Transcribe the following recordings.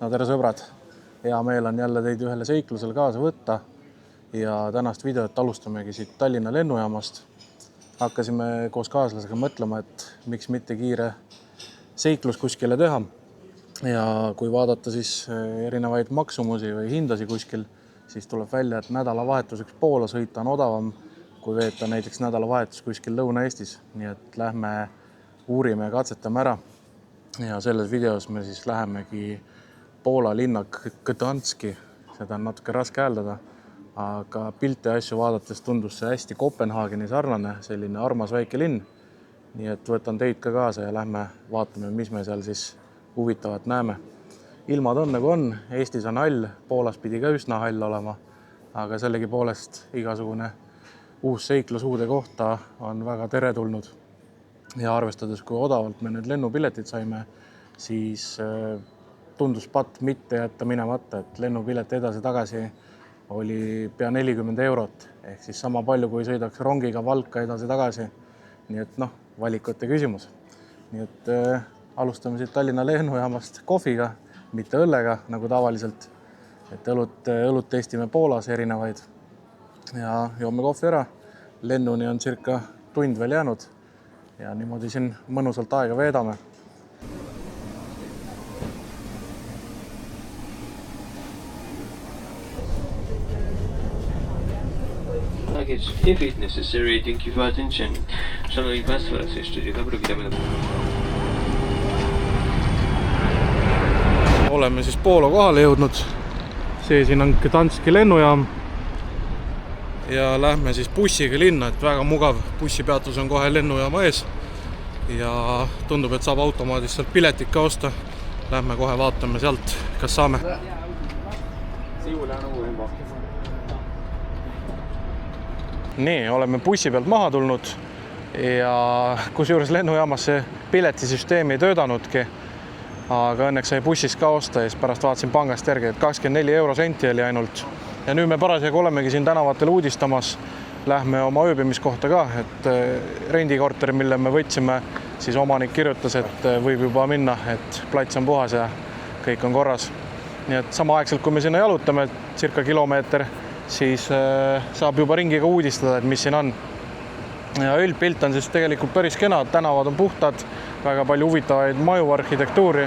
No tere sõbrad, hea meel on jälle teid ühele seiklusel kaasa võtta ja tänast videot alustamegi siit Tallinna lennujaamast. Hakkasime koos kaaslasega mõtlema, et miks mitte kiire seiklus kuskile teha. Ja kui vaadata siis erinevaid maksumusi või hindasi kuskil, siis tuleb välja, et nädalavahetuseks Poola sõita on odavam, kui veeta näiteks nädalavahetus kuskil Lõuna-Eestis. Nii et lähme uurime ja katsetame ära. Ja selles videos me siis lähemegi Poola linna Gdanski, seda on natuke raske hääldada, aga pilte ja asju vaadates tundus see hästi Kopenhaageni sarnane, selline armas väike linn. Nii et võtan teid ka kaasa ja lähme vaatame, mis me seal siis huvitavat näeme. Ilmad on nagu on, Eestis on hall, Poolas pidi ka üsna hall olema, aga sellegi poolest igasugune uus seiklus uude kohta on väga teretulnud. Ja arvestades, kui odavalt me nüüd lennupiletid saime, siis tundus patt mitte jätta minemata, et lennupilet edasi-tagasi oli pea 40 €, ehk siis sama palju, kui sõidaks rongiga Valka edasi-tagasi. Nii et valikute küsimus. Nii et alustame siit Tallinna lennujaamast kohviga, mitte õllega, nagu tavaliselt. Et õlut testime Poolas erinevaid ja joome kohvi ära. Lennuni on circa tund veel jäänud ja niimoodi siin mõnusalt aega veedame. If it's necessary, thank you for attention. Szanowni Państwo, raz jeszcze dzień dobry, witamy. Oleme siis Poola kohale jõudnud. See siin on Gdanski lennujaam. Ja lähme siis bussiga linna, et väga mugav. Bussipeatus on kohe lennujaama ees. Ja tundub, et saab automaadist sealt piletit ka osta. Lähme kohe vaatame sealt, kas saame. Nii, oleme bussi pealt maha tulnud ja kusjuures lennujaamas see piletisüsteemi ei töödanudki, aga õnneks sai bussis ka osta ja siis pärast vaatasin pangast järgi, et 24 € oli ainult. Ja nüüd me parasjagu olemegi siin tänavatel uudistamas, lähme oma ööbimiskohta ka, et rendikorteri, mille me võtsime, siis omanik kirjutas, et võib juba minna, et plats on puhas ja kõik on korras. Nii et samaaegselt, kui me sinna jalutame, circa kilomeeter, siis saab juba ringiga uudistada, et mis siin on. Ja üldpilt on siis tegelikult päris kena, tänavad on puhtad, väga palju huvitavaid maju, arhitektuuri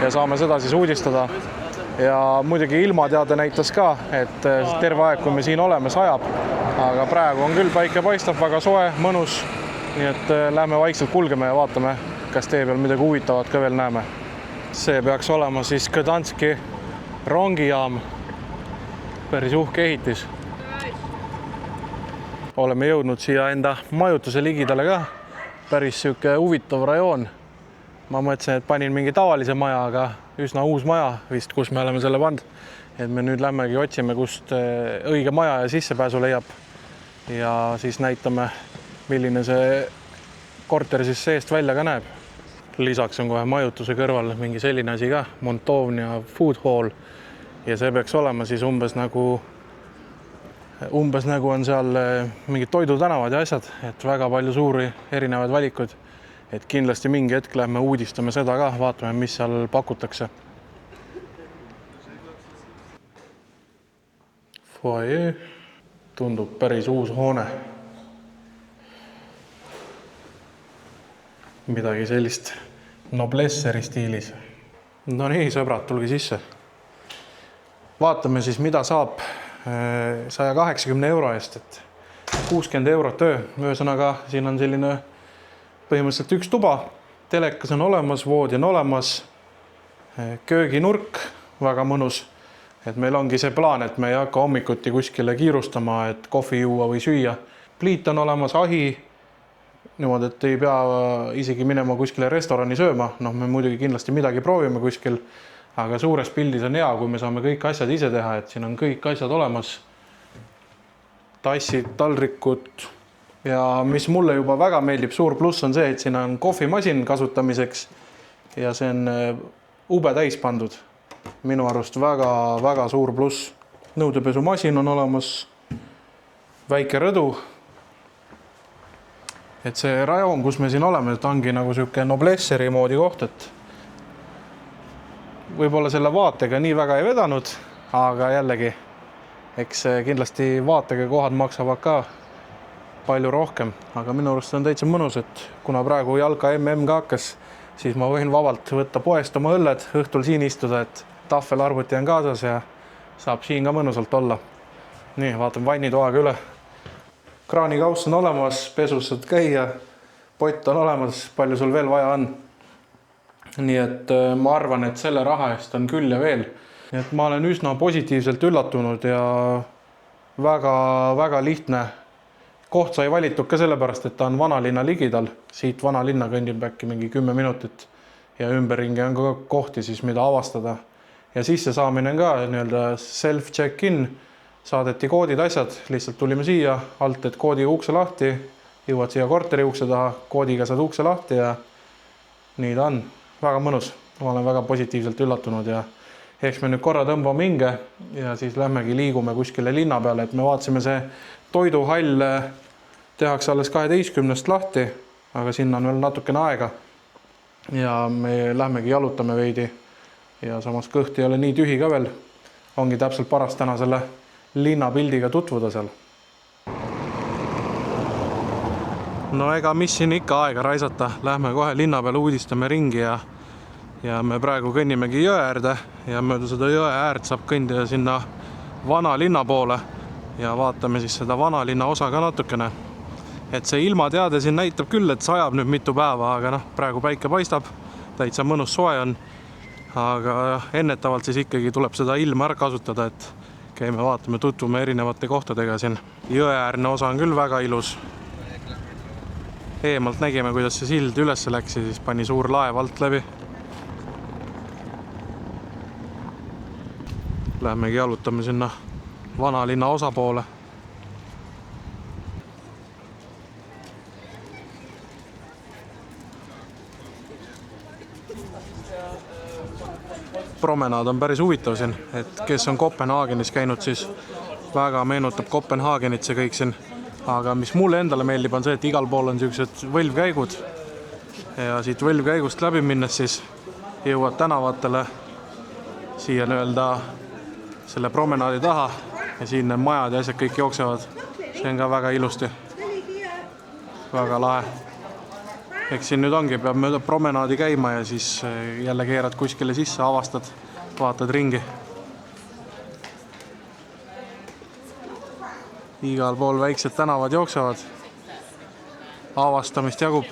ja saame seda siis uudistada. Ja muidugi ilmateade näitas ka, et terve aeg, kui me siin oleme, sajab, aga praegu on küll päike paistab, väga soe, mõnus, nii et lähme vaikselt kulgeme ja vaatame, kas tee peal midagi huvitavat ka veel näeme. See peaks olema siis Gdanski rongijaam. Päris uhke ehitis. Oleme jõudnud siia enda majutuse ligidale ka. Päris siuke huvitav rajoon. Ma mõtlesin, et panin mingi tavalise maja, aga üsna uus maja vist, kus me oleme selle pand. Et me nüüd lähmegi otsime, kust õige maja ja sissepääsu leiab. Ja siis näitame, milline see korter siis seest välja ka näeb. Lisaks on kohe majutuse kõrval mingi selline asi ka, Montovnia Food Hall. Ja see peaks olema siis umbes nagu on seal mingid toidutänavad ja asjad, et väga palju suuri erinevaid valikuid. Et kindlasti mingi hetk lähme uudistame seda ka, vaatame, mis seal pakutakse. Foyer tundub päris uus hoone. Midagi sellist noblesseri stiilis. No nii, sõbrad, tulge sisse. Vaatame siis, mida saab 180 € eest, et 60 € öö. Ühesõnaga, siin on selline põhimõtteliselt üks tuba, telekas on olemas, voodi on olemas, kööginurk, väga mõnus. Et meil ongi see plaan, et me ei hakka hommikuti kuskile kiirustama, et kohvi juua või süüa. Pliit on olemas, ahi, niimoodi, et ei pea isegi minema kuskile restorani sööma. Me muidugi kindlasti midagi proovime kuskil, aga suures pildis on hea, kui me saame kõik asjad ise teha, et siin on kõik asjad olemas. Tassid, taldrikud ja mis mulle juba väga meeldib, suur pluss on see, et siin on kohvimasin kasutamiseks ja see on ube täis pandud. Minu arust väga suur pluss. Nõudepesumasin on olemas, väike rõdu. Et see rajoon, kus me siin oleme, et ongi nagu siuke noblesseri moodi koht, et võib-olla selle vaatega nii väga ei vedanud, aga jällegi, eks kindlasti vaatega kohad maksavad ka palju rohkem, aga minu arust on täitsa mõnus, et kuna praegu jalka MM ka hakkas, siis ma võin vabalt võtta poest oma õlled, õhtul siin istuda, et tahvelarvuti on kaasas ja saab siin ka mõnusalt olla. Nii, vaatame vannitoaga üle. Kraanikauss on olemas, pesus saad käia, pott on olemas, palju sul veel vaja on. Nii et ma arvan, et selle raha eest on küll ja veel. Nii et ma olen üsna positiivselt üllatunud ja väga lihtne. Koht sai valitud ka sellepärast, et ta on vanalinna ligidal. Siit vanalinna kõndib äkki mingi 10 minutit ja ümberringi on ka kohti siis, mida avastada. Ja sisse saamine on ka nii-öelda self-check-in. Saadeti koodid asjad, lihtsalt tulime siia alt, et koodiga ukse lahti, jõuad siia korteri ukse taha, koodiga saad ukse lahti ja nii ta on. Väga mõnus. Ma olen väga positiivselt üllatunud ja eks me nüüd korra tõmbame hinge ja siis lähmegi liigume kuskile linna peale, et me vaatasime see toiduhall tehakse alles 12 lahti, aga sinna on veel natukene aega ja me lähmegi jalutame veidi ja samas kõht ei ole nii tühi ka veel. Ongi täpselt paras täna selle linnapildiga tutvuda seal. No ega mis siin ikka aega raisata, lähme kohe linna peale uudistame ringi ja me praegu kõnnimegi jõe äärde ja mööda seda jõe äärt saab kõndida sinna vanalinna poole ja vaatame siis seda vanalinna osa ka natukene. Et see ilmateade siin näitab küll, et sajab nüüd mitu päeva, aga praegu päike paistab, täitsa mõnus soe on. Aga ennetavalt siis ikkagi tuleb seda ilma ära kasutada, et käime vaatame, tutvume erinevate kohtadega siin. Jõeäärne osa on küll väga ilus. Eemalt nägime, kuidas see sild üles läks ja siis pani suur laev alt läbi. Lähmegi jalutame sinna vanalinna osa poole. Promenaad on päris huvitav siin, et kes on Kopenhaagenis käinud, siis väga meenutab Kopenhaagenit see kõik siin. Aga mis mulle endale meeldib on see, et igal pool on sellised võlvkäigud ja siit võlvkäigust läbi minnes siis jõuad tänavatele siia nii-öelda selle promenaadi taha ja siin need majad ja asjad kõik jooksevad. See on ka väga ilusti. Väga lahe. Eks siin nüüd ongi, peab mööda promenaadi käima ja siis jälle keerad kuskile sisse, avastad, vaatad ringi. Igal pool väiksed tänavad jooksevad. Avastamist jagub.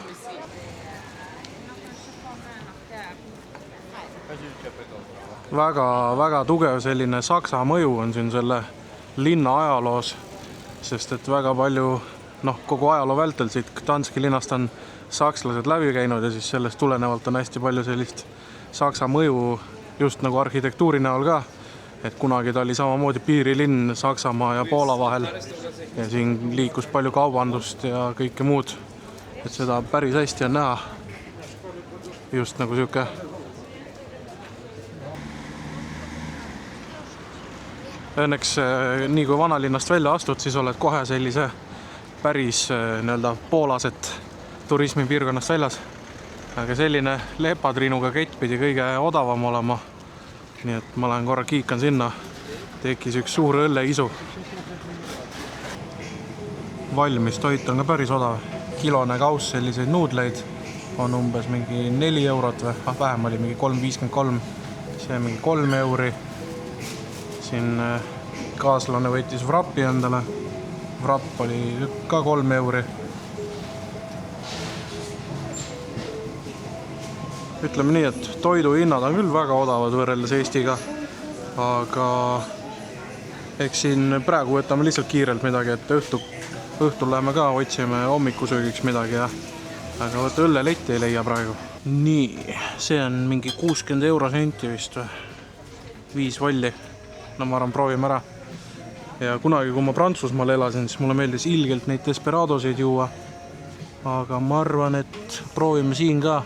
Väga tugev selline saksa mõju on siin selle linna ajaloos, sest et väga palju, kogu ajaloo vältel siit Danski linnast on sakslased läbi käinud ja siis sellest tulenevalt on hästi palju sellist saksa mõju just nagu arhitektuuri näol ka, et kunagi ta oli samamoodi piirilinn Saksamaa ja Poola vahel ja siin liikus palju kaubandust ja kõike muud, et seda päris hästi on näha just nagu siuke. Õnneks nii kui vanalinnast välja astud, siis oled kohe sellise päris nii-öelda poolaset turismipiirkonnast väljas. Aga selline lepatriinuga kett pidi kõige odavam olema. Nii et ma lähen korra kiikan sinna. Tekkis üks suur õlleisu. Valmis toit on ka päris odav. Kilone kauss selliseid nuudleid on umbes mingi 4 eurot või vähem oli mingi 3,53. See on mingi 3 euri. Siin kaaslane võttis vrappi endale. Vrapp oli ka 3 euri. Ütleme nii, et toiduhinnad on küll väga odavad võrreldes Eestiga, aga eks siin praegu võtame lihtsalt kiirelt midagi, et õhtul läheme ka, otsime hommikusöögiks midagi, aga võtta õlleletti ei leia praegu. Nii, see on mingi 60 eurosenti vist või 5 valli. No ma arvan, proovime ära. Ja kunagi, kui ma Prantsusmaal elasin, siis mulle meeldis ilgelt neid desperadosid juua. Aga ma arvan, et proovime siin ka.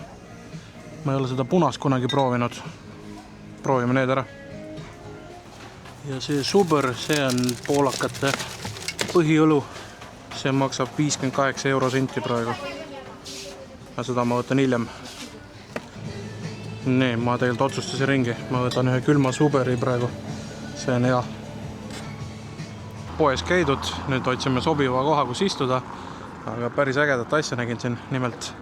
Ma ei ole seda punast kunagi proovinud. Proovime need ära. Ja see Super, see on poolakate põhiõlu. See maksab 58 eurosenti praegu. Ja seda ma võtan hiljem. Nii, ma tegelikult otsustasin ringi. Ma võtan ühe külma Suberi praegu. See on hea. Poes käidud, nüüd otsime sobiva koha, kus istuda. Aga päris ägedat asja nägin siin. Nimelt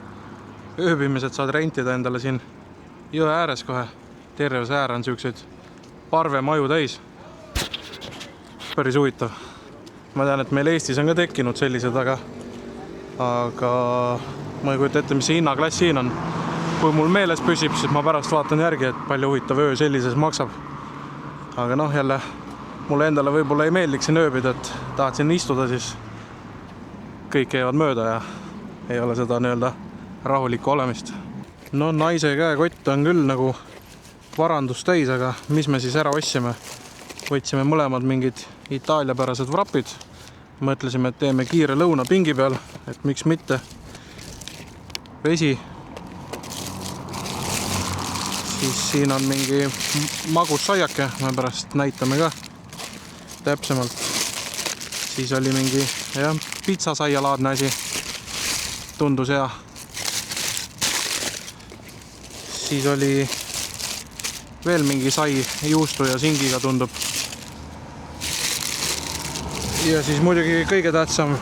ööbimised saad rentida endale siin jõe ääres kohe. Terve see äär on siukseid parvemaju täis. Päris huvitav. Ma tean, et meil Eestis on ka tekkinud sellised, aga ma ei kujuta ette, mis see hinnaklass siin on. Kui mul meeles püsib, siis ma pärast vaatan järgi, et palju huvitav öö sellises maksab. Aga noh, jälle mulle endale võib-olla ei meeldiks siin ööbida, et tahtsin istuda, siis kõik käivad mööda ja ei ole seda nii-öelda rahulikku olemist. No naise käekott on küll nagu varandus täis, aga mis me siis ära ossime? Võtsime mõlemad mingid itaaliapärased vrapid. Mõtlesime, et teeme kiire lõuna pingi peal, et miks mitte. Vesi. Siis siin on mingi magus saiake, me pärast näitame ka täpsemalt. Siis oli mingi pitsasaialaadne asi. Tundus hea. Siis oli veel mingi sai juustu ja singiga tundub. Ja siis muidugi kõige tähtsam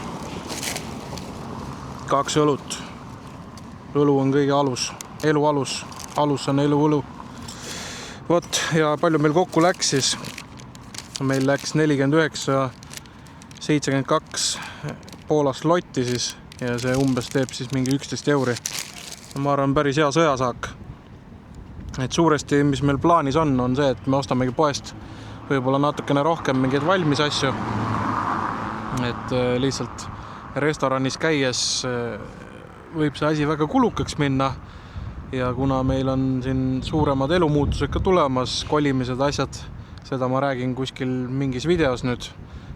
2 õlut. Õlu on kõige alus, elu alus. Alus on elu õlu. Vot, ja palju meil kokku läks siis? Meil läks 49,72 Poolast lotti siis ja see umbes teeb siis mingi 11 euri. Ma arvan, päris hea sõjasaak. Et suuresti, mis meil plaanis on see, et me ostamegi poest võib-olla natukene rohkem mingeid valmis asju. Et lihtsalt restoranis käies võib see asi väga kulukaks minna. Ja kuna meil on siin suuremad elumuutused ka tulemas, kolimised asjad, seda ma räägin kuskil mingis videos nüüd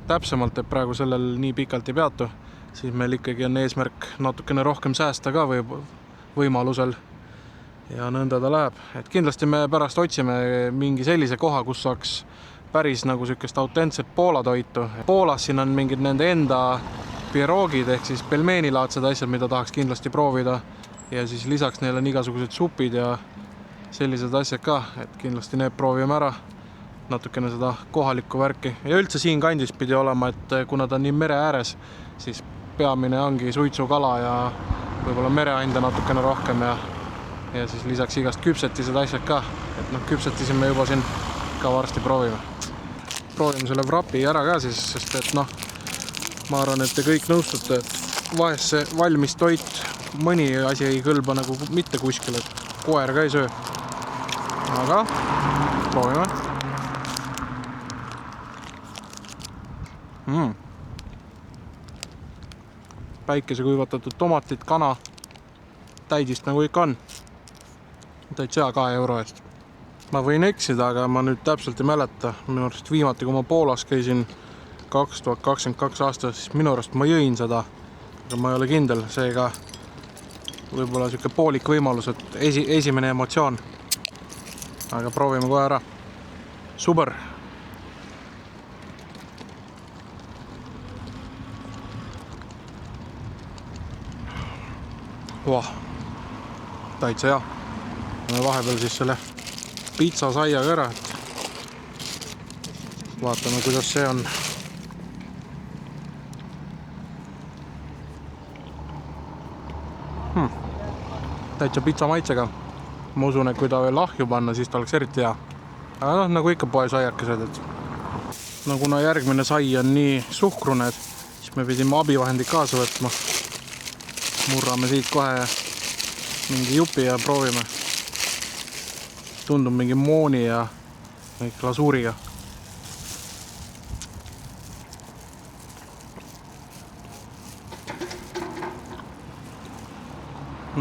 täpsemalt, et praegu sellel nii pikalt ei peatu, siis meil ikkagi on eesmärk natukene rohkem säästa ka võimalusel ja nõnda ta läheb. Et kindlasti me pärast otsime mingi sellise koha, kus saaks päris nagu sükest autentset Poola toitu. Poolas siin on mingid nende enda pieroogid ehk siis pelmeenilaadsed asjad, mida tahaks kindlasti proovida. Ja siis lisaks neil on igasugused supid ja sellised asjad ka, et kindlasti need proovime ära, natukene seda kohalikku värki. Ja üldse siin kandis pidi olema, et kuna ta on nii mere ääres, siis peamine ongi suitsukala ja võib-olla mereanda natukene rohkem ja siis lisaks igast küpsetised asjad ka. Et küpsetisime juba siin ka varsti proovime. Proovime selle vrapi ära ka siis, sest et ma arvan, et te kõik nõustute, et vahest see valmis toit mõni asi ei kõlba nagu mitte kuskil, et koer ka ei söö. Aga proovime. Päikese kuivatatud tomatid, kana, täidist nagu ikka on. Täitsa 2 euro eest. Ma võin eksida, aga ma nüüd täpselt ei mäleta. Minu arust viimati, kui ma Poolas käisin 2022 aastal, siis minu arust ma jõin seda, aga ma ei ole kindel, seega võib-olla siuke poolik võimalus, et esimene emotsioon. Aga proovime kohe ära. Super! Täitsa hea. Me vahepeal siis selle pitsasaiaga ära, et vaatame, kuidas see on. Täitsa pitsa maitsega. Ma usun, et kui ta veel ahju panna, siis ta oleks eriti hea. Aga nagu ikka poesaiakesed, et kuna järgmine sai on nii suhkrune, siis me pidime abivahendid kaasa võtma. Murrame siit kohe mingi jupi ja proovime. Tundub mingi mooni ja glasuuriga.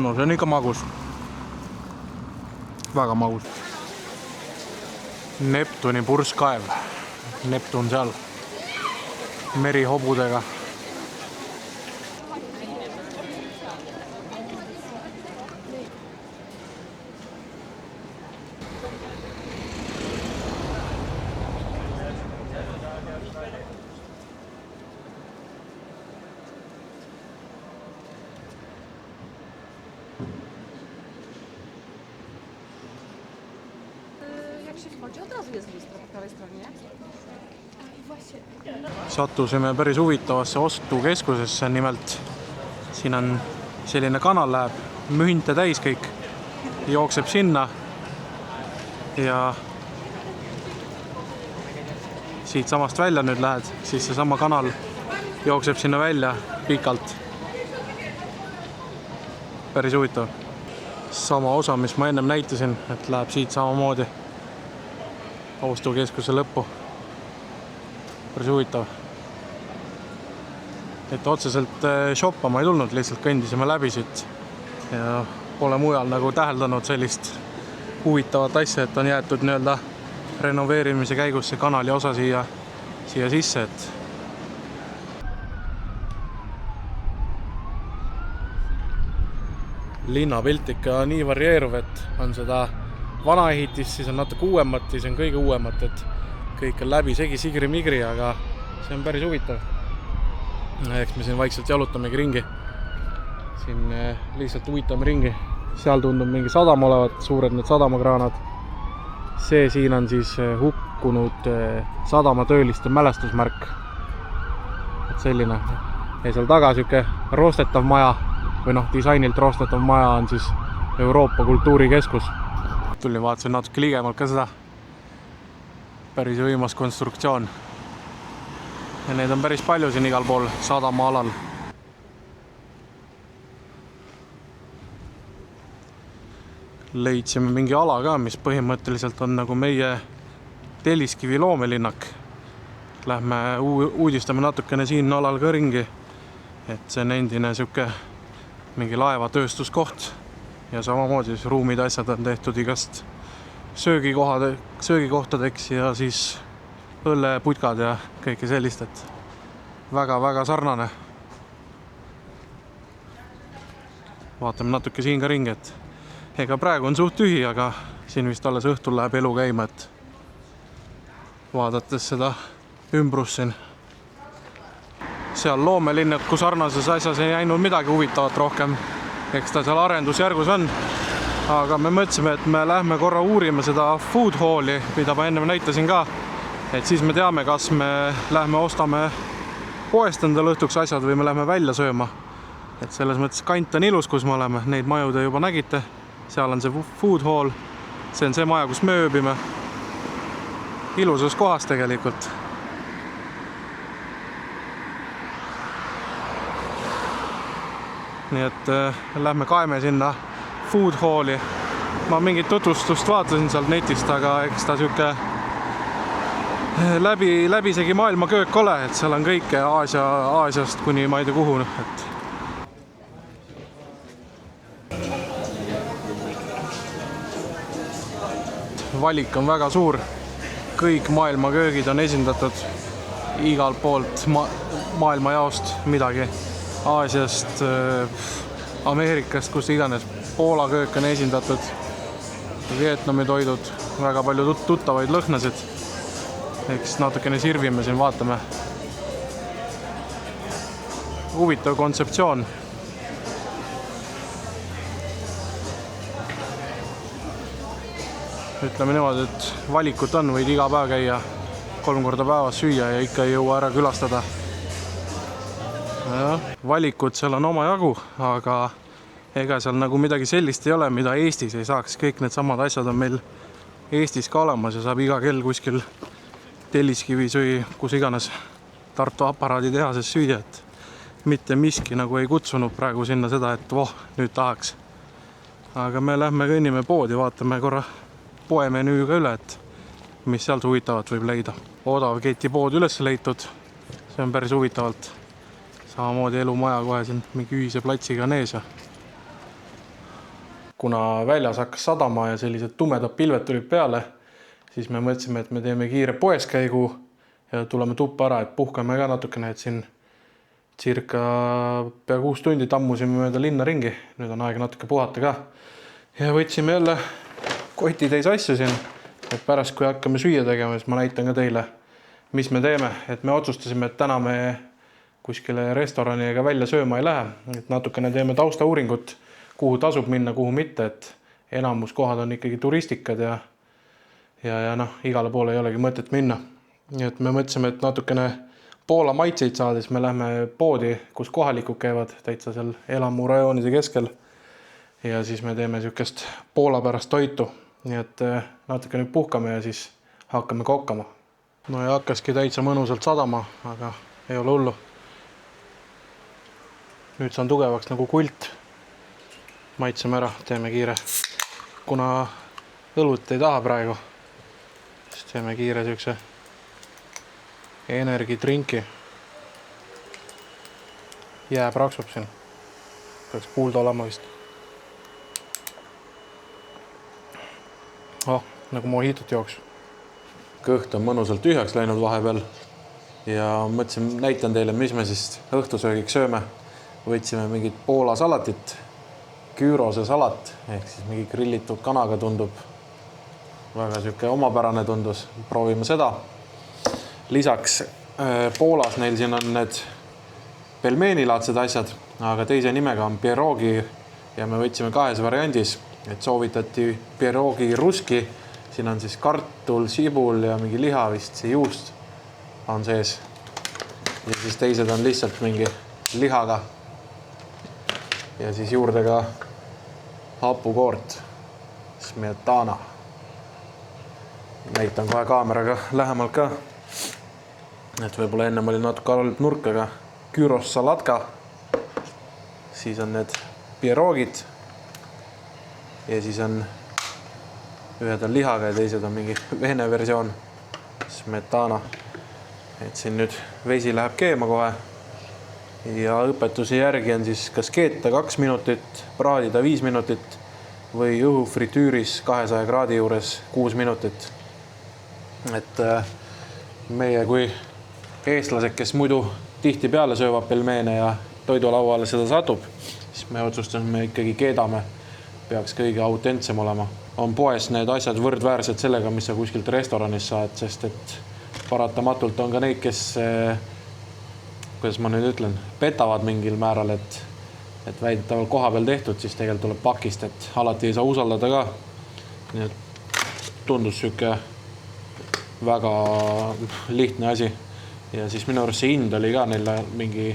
No see on ikka magus. Väga magus. Neptuni purskkaev. Neptun seal. Meri hobudega. wchodzi, od razu jest lustro po prawej stronie. I właśnie. Sattusime päris huvitavasse ostukeskusesse, nimelt siin on selline kanal, läheb mühinte täis kõik, jookseb sinna ja siit samast välja nüüd lähed, siis see sama kanal jookseb sinna välja pikalt. Päris huvitav. Sama osa, mis ma ennem näitasin, et läheb siit samamoodi ostukeskuse lõppu. Päris huvitav. Et otseselt shoppama ei tulnud, lihtsalt kõndisime läbi siit ja pole mujal nagu täheldanud sellist huvitavat asja, et on jäetud nii-öelda renoveerimise käigus see kanali osa siia sisse, et linnapilt ikka nii varieeruv, et on seda vana ehitist, siis on natuke uuemat, siis on kõige uuemat, et kõik on läbi segi sigri-migri, aga see on päris huvitav. Eks me siin vaikselt jalutamegi ringi. Siin lihtsalt huvitame ringi. Seal tundub mingi sadam olevat, suured need sadamakraanad. See siin on siis hukkunud sadamatööliste mälestusmärk. Et selline. Ja seal taga süke roostetav maja või disainilt roostetav maja on siis Euroopa kultuurikeskus. Tulin vaatasin natuke ligemalt ka seda. Päris võimas konstruktsioon. Ja need on päris palju siin igal pool sadama alal. Leidsime mingi ala ka, mis põhimõtteliselt on nagu meie Telliskivi loomelinnak. Lähme uudistame natukene siin alal ka ringi, et see on endine süke mingi laevatööstuskoht ja samamoodi ruumid asjad on tehtud igast söögikohtadeks ja siis õlleputkad ja kõike sellist, et väga-väga sarnane. Vaatame natuke siin ka ringi, et ega praegu on suht tühi, aga siin vist alles õhtul läheb elu käima, et vaadates seda ümbrus siin. Seal loomelinnaku sarnases asjas ei näinud midagi huvitavat rohkem. Eks ta seal arendusjärgus on. Aga me mõtlesime, et me lähme korra uurime seda food halli, mida ma enne näitasin ka. Et siis me teame, kas me lähme ostame poest endale õhtuks asjad või me lähme välja sööma. Et selles mõttes kant on ilus, kus me oleme. Neid maju te juba nägite. Seal on see food hall. See on see maja, kus me ööbime. Ilusas kohas tegelikult. Nii et lähme kaeme sinna food halli. Ma mingit tutvustust vaatasin sealt netist, aga eks ta süke läbisegi maailma köök ole, et seal on kõike Aasiast kuni ma ei tea kuhu. Et valik on väga suur. Kõik maailma köögid on esindatud igalt poolt maailma jaost midagi. Aasiast, Ameerikast, kus iganes. Poola köök on esindatud. Vietnami toidud, väga palju tuttavaid lõhnasid. Eks natukene sirvime siin, vaatame. Huvitav kontseptsioon. Ütleme niimoodi, et valikut on, võid iga päev käia 3 korda päevas süüa ja ikka ei jõua ära külastada. Ja, valikut seal on oma jagu, aga ega seal nagu midagi sellist ei ole, mida Eestis ei saaks. Kõik need samad asjad on meil Eestis ka olemas ja saab iga kell kuskil Telliskivis või kus iganes Tartu aparaadi tehases süüa, et mitte miski nagu ei kutsunud praegu sinna seda, et nüüd tahaks. Aga me lähme kõnnime poodi, vaatame korra poemenüüga üle, et mis sealt huvitavat võib leida. Odav keti pood üles leitud, see on päris huvitavalt. Samamoodi elumaja kohe siin mingi ühise platsiga on ees. Kuna väljas hakkas sadama ja sellised tumedad pilved tulid peale, siis me mõtlesime, et me teeme kiire poeskäigu ja tuleme tuppa ära, et puhkame ka natukene, et siin circa pea 6 tundi tammusime mööda linna ringi. Nüüd on aeg natuke puhata ka. Ja võtsime jälle kotitäis asju siin, et pärast kui hakkame süüa tegema, siis ma näitan ka teile, mis me teeme. Et me otsustasime, et täna me kuskile restorani ega välja sööma ei lähe. Et natukene teeme taustauuringut, kuhu tasub minna, kuhu mitte, et enamus kohad on ikkagi turistikad ja noh, igale poole ei olegi mõtet minna. Nii et me mõtlesime, et natukene Poola maitseid saades me lähme poodi, kus kohalikud käivad täitsa seal elamurajoonide keskel. Ja siis me teeme sihukest Poola pärast toitu. Nii et natuke nüüd puhkame ja siis hakkame kokkama. No ja hakkaski täitsa mõnusalt sadama, aga ei ole hullu. Nüüd saan tugevaks nagu kult. Maitseme ära, teeme kiire. Kuna õlut ei taha praegu, siis teeme kiire sihukese energidrinki. Jää praksub siin. Peaks kuulda olema vist. Nagu mohitot jooks. Kõht on mõnusalt tühjaks läinud vahepeal ja mõtlesin, näitan teile, mis me siis õhtusöögiks sööme. Võtsime mingit Poola salatit, küürose salat, ehk siis mingi grillitud kanaga tundub. Väga siuke omapärane tundus, proovime seda. Lisaks Poolas neil siin on need pelmeenilaadsed asjad, aga teise nimega on pierogi ja me võtsime 2 variandis, et soovitati pierogi ruski. Siin on siis kartul, sibul ja mingi liha vist, see juust on sees. Ja siis teised on lihtsalt mingi lihaga ja siis juurde ka hapukoort, smetana. Näitan kohe kaameraga lähemalt ka. Et võib-olla ennem oli natuke halb nurk, aga gyros salatka. Siis on need pierogid. Ja siis on ühed on lihaga ja teised on mingi vene versioon. Smetana. Et siin nüüd vesi läheb keema kohe. Ja õpetuse järgi on siis kas keeta 2 minutit, praadida 5 minutit või õhufritüüris 200 kraadi juures 6 minutit. Et meie kui eestlased, kes muidu tihti peale söövad pelmeene ja toidulauale seda satub, siis me otsustasime ikkagi keedame. Peaks kõige autentsem olema. On poes need asjad võrdväärsed sellega, mis sa kuskilt restoranis saad, sest et paratamatult on ka neid, kes, kuidas ma nüüd ütlen, petavad mingil määral, et väidetavalt koha peal tehtud, siis tegelikult tuleb pakist, et alati ei saa usaldada ka. Nii et tundus siuke väga lihtne asi. Ja siis minu arust see hind oli ka neil mingi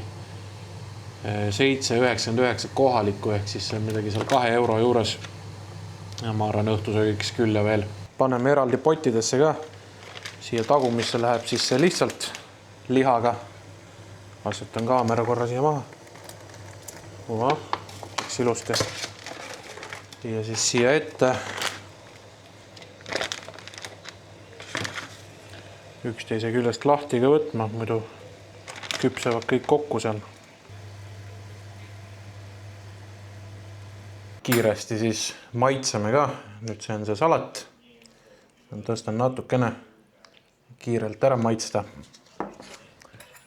7,99 kohalikku, ehk siis midagi seal 2 euro juures. Ja ma arvan õhtusöögiks küll ja veel. Paneme eraldi pottidesse ka. Siia tagumisse läheb siis see lihtsalt lihaga. Asetan kaamera korra siia maha. Läks ilusti. Ja siis siia ette. Üksteise küljest lahti ka võtma, muidu küpsevad kõik kokku seal. Kiiresti siis maitseme ka. Nüüd see on see salat. Tõstan natukene kiirelt ära maitsta.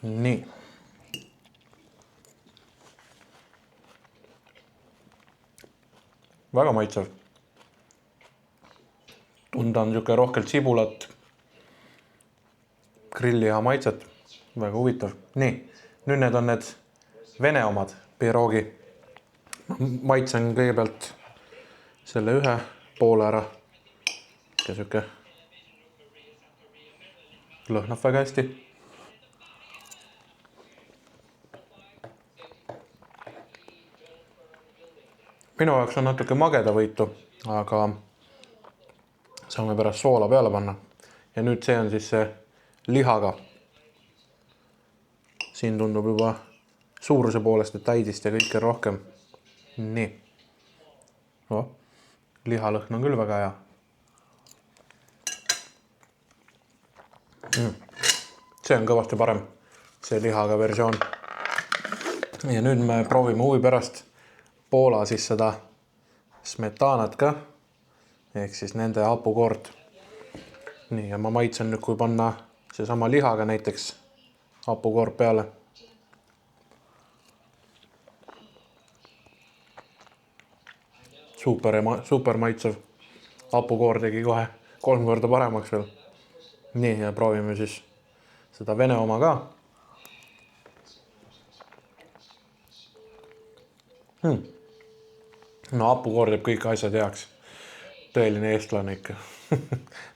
Nii. Väga maitsev. Tunda on niisugune rohkelt sibulat, grilliha maitset. Väga huvitav. Nii, nüüd need on need vene omad pierogi. Maitsen kõigepealt selle ühe poole ära. Ja siuke lõhnab väga hästi. Minu jaoks on natuke mageda võitu, aga saame pärast soola peale panna. Ja nüüd see on siis see lihaga. Siin tundub juba suuruse poolest, et täidist ja kõike rohkem. Nii. Lihalõhn on küll väga hea. See on kõvasti parem, see lihaga versioon. Ja nüüd me proovime huvi pärast Poola siis seda smetanat ka, ehk siis nende hapukoort. Nii, ja ma maitsen nüüd, kui panna see sama lihaga näiteks hapukoort peale. Super maitsev. Hapukoor tegi kohe 3 korda paremaks veel. Nii, ja proovime siis seda vene oma ka. No hapukoor teeb kõik asjad heaks. Tõeline eestlane ikka.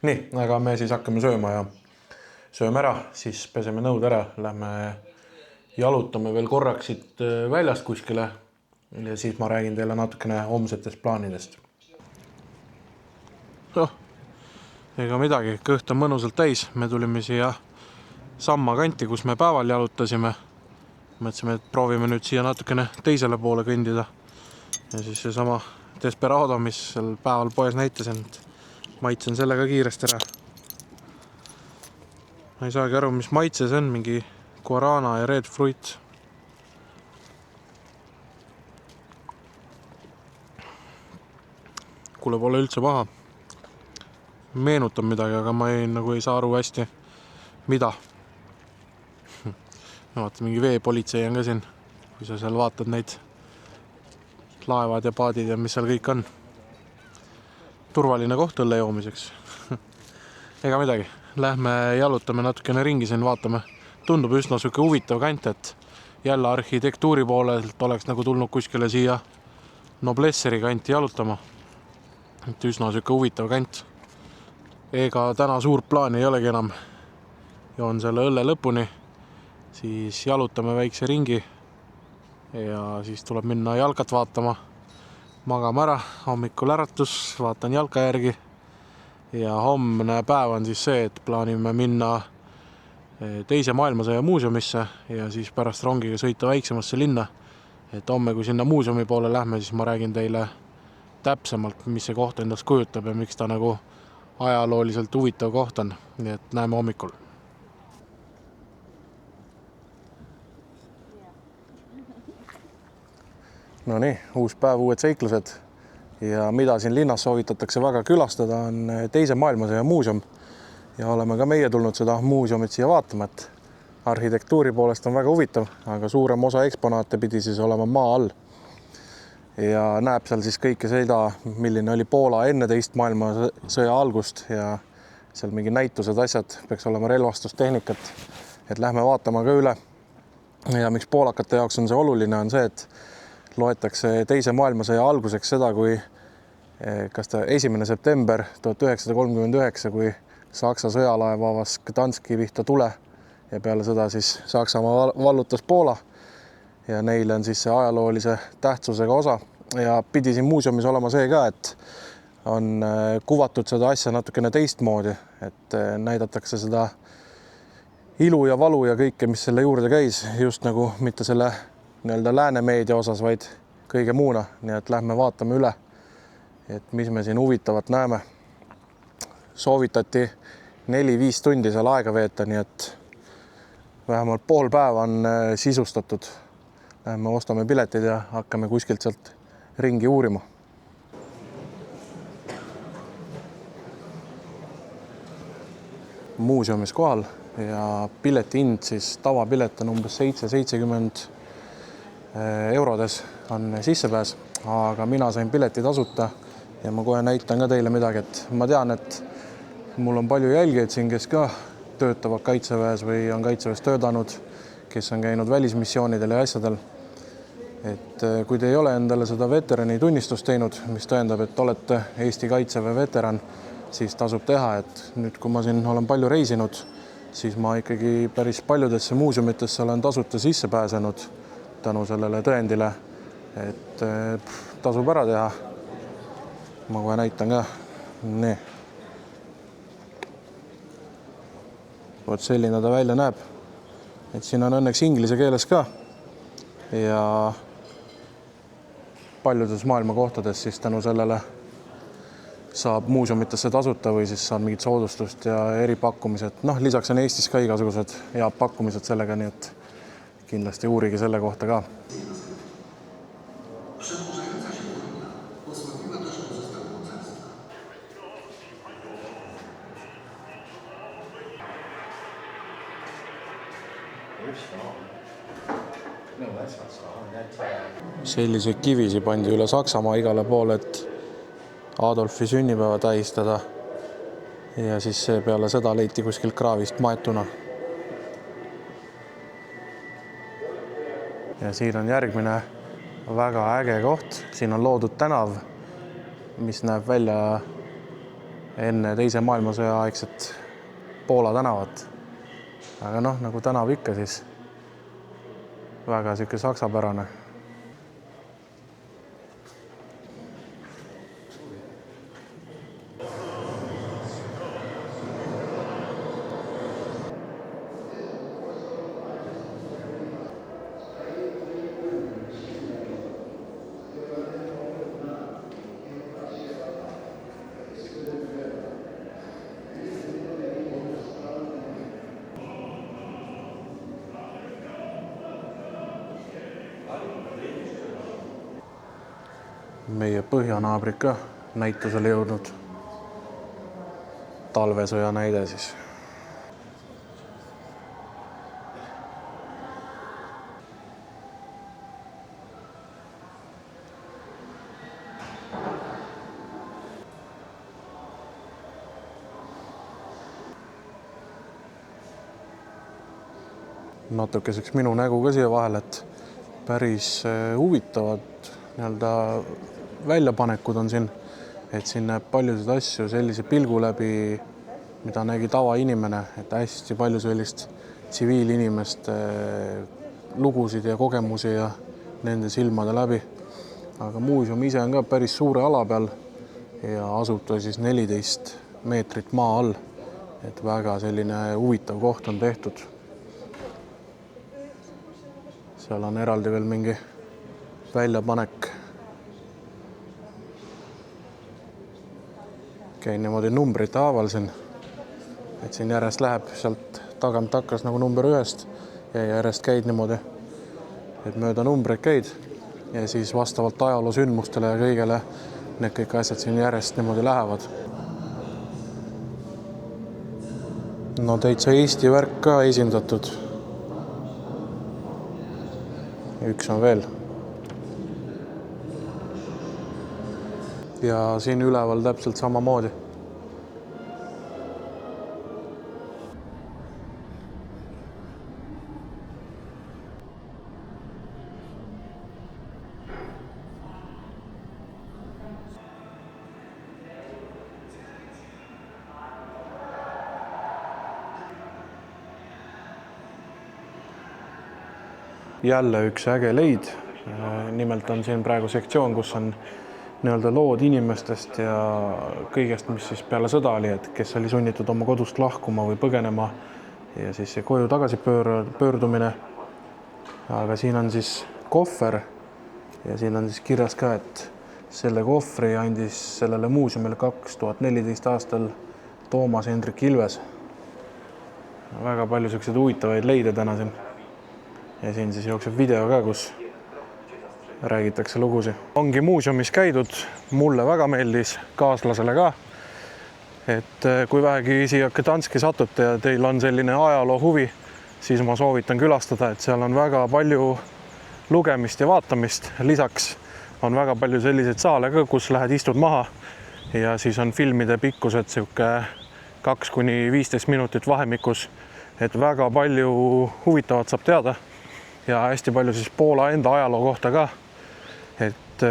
Nii, aga me siis hakkame sööma ja sööme ära, siis peseme nõud ära, lähme jalutame veel korraks siit väljast kuskile ja siis ma räägin teile natukene homsetest plaanidest. Ega midagi, kõht on mõnusalt täis, me tulime siia samma kanti, kus me päeval jalutasime. Mõtlesime, et proovime nüüd siia natukene teisele poole kõndida ja siis seesama Desperado, mis seal päeval poes näitasin, et maitsen selle ka kiiresti ära. Ma ei saagi aru, mis maitse see on, mingi guarana ja red fruit. Kuule, pole üldse paha. Meenutab midagi, aga ma ei saa aru hästi, mida. No, vaata, mingi veepolitsei on ka siin, kui sa seal vaatad neid laevad ja paadid ja mis seal kõik on. Turvaline koht õlle joomiseks. Ega midagi, lähme jalutame natukene ringi siin, vaatame. Tundub üsna siuke huvitav kant, et jälle arhitektuuri poolelt oleks nagu tulnud kuskile siia Noblesseri kanti jalutama. Et üsna siuke huvitav kant. Ega täna suurt plaani ei olegi enam. Joon selle õlle lõpuni, siis jalutame väikse ringi ja siis tuleb minna jalkat vaatama. Magame ära, hommikul äratus, vaatan jalka järgi ja homne päev on siis see, et plaanime minna teise maailmasõja muuseumisse ja siis pärast rongiga sõita väiksemasse linna. Et homme, kui sinna muuseumi poole lähme, siis ma räägin teile täpsemalt, mis see koht endast kujutab ja miks ta nagu ajalooliselt huvitav koht on. Nii et näeme hommikul. No nii, uus päev, uued seiklused ja mida siin linnas soovitatakse väga külastada on teise maailmasõja muuseum ja oleme ka meie tulnud seda muuseumit siia vaatama, et arhitektuuri poolest on väga huvitav, aga suurem osa eksponaate pidi siis olema maa all ja näeb seal siis kõike seda, milline oli Poola enne teist maailmasõja algust ja seal mingi näitused asjad, peaks olema relvastustehnikat, et lähme vaatama ka üle ja miks poolakate jaoks on see oluline, on see, et loetakse teise maailmasõja alguseks seda, kui 1. september 1939, kui Saksa sõjalaev avas Gdanski pihta tule ja peale seda siis Saksamaa vallutas Poola ja neile on siis see ajaloolise tähtsusega osa ja pidi siin muuseumis olema see ka, et on kuvatud seda asja natukene teistmoodi, et näidatakse seda ilu ja valu ja kõike, mis selle juurde käis, just nagu mitte selle nii-öelda läänemeedia osas, vaid kõige muuna. Nii et lähme vaatame üle, et mis me siin huvitavat näeme. Soovitati 4-5 tundi seal aega veeta, nii et vähemalt pool päeva on sisustatud. Lähme ostame piletid ja hakkame kuskilt sealt ringi uurima. Muuseumis kohal ja pileti hind siis tavapilet on umbes 7-70 eurodes on sissepääs, aga mina sain pileti tasuta ja ma kohe näitan ka teile midagi, et ma tean, et mul on palju jälgijaid siin, kes ka töötavad kaitseväes või on kaitseväes töötanud, kes on käinud välismissioonidel ja asjadel. Et kui te ei ole endale seda veterani tunnistust teinud, mis tõendab, et olete Eesti kaitseväe veteran, siis tasub teha, et nüüd, kui ma siin olen palju reisinud, siis ma ikkagi päris paljudesse muuseumitesse olen tasuta sisse pääsenud tänu sellele tõendile, et tasub ära teha. Ma kohe näitan ka. Nii. Vot selline ta välja näeb. Et siin on õnneks inglise keeles ka ja paljudes maailma kohtades siis tänu sellele saab muuseumitesse tasuta või siis saab mingit soodustust ja eripakkumised. Noh, lisaks on Eestis ka igasugused head pakkumised sellega, nii et kindlasti uurige selle kohta ka. Selliseid kivisi pandi üle Saksamaa igale poole, et Adolfi sünnipäeva tähistada ja siis peale seda leiti kuskilt kraavist maetuna. Ja siin on järgmine väga äge koht. Siin on loodud tänav, mis näeb välja enne teise maailmasõja aegset Poola tänavat. Aga noh, nagu tänav ikka, siis väga siuke saksapärane. Meie põhjanaabrid ka näitusele jõudnud. Talvesõja näide siis. Natukeseks minu nägu ka siia vahel, et päris huvitavad nii-öelda väljapanekud on siin, et siin näeb paljusid asju sellise pilgu läbi, mida nägi tavainimene, et hästi palju sellist tsiviilinimeste lugusid ja kogemusi ja nende silmade läbi. Aga muuseum ise on ka päris suure ala peal ja asub ta siis 14 meetrit maa all, et väga selline huvitav koht on tehtud. Seal on eraldi veel mingi väljapanek. Käin niimoodi numbrite haaval siin, et siin järjest läheb sealt tagant hakkas nagu number 1 ja järjest käid niimoodi, et mööda numbreid käid ja siis vastavalt ajaloo sündmustele ja kõigele need kõik asjad siin järjest niimoodi lähevad. No täitsa Eesti värk ka esindatud. Üks on veel. Ja siin üleval täpselt samamoodi. Jälle üks äge leid. Nimelt on siin praegu sektsioon, kus on nii-öelda lood inimestest ja kõigest, mis siis peale sõda oli, et kes oli sunnitud oma kodust lahkuma või põgenema ja siis see koju tagasi pöördumine. Aga siin on siis kohver ja siin on siis kirjas ka, et selle kohvri andis sellele muuseumile 2014 aastal Toomas Hendrik Ilves. Väga palju selliseid huvitavaid leide täna siin. Ja siin siis jookseb video ka, kus räägitakse lugusi. Ongi muuseumis käidud, mulle väga meeldis, kaaslasele ka. Et kui vähegi siia Gdanski satute ja teil on selline ajaloo huvi, siis ma soovitan külastada, et seal on väga palju lugemist ja vaatamist. Lisaks on väga palju selliseid saale ka, kus lähed istud maha ja siis on filmide pikkused siuke 2–15 minutit vahemikus, et väga palju huvitavat saab teada ja hästi palju siis Poola enda ajaloo kohta ka. Et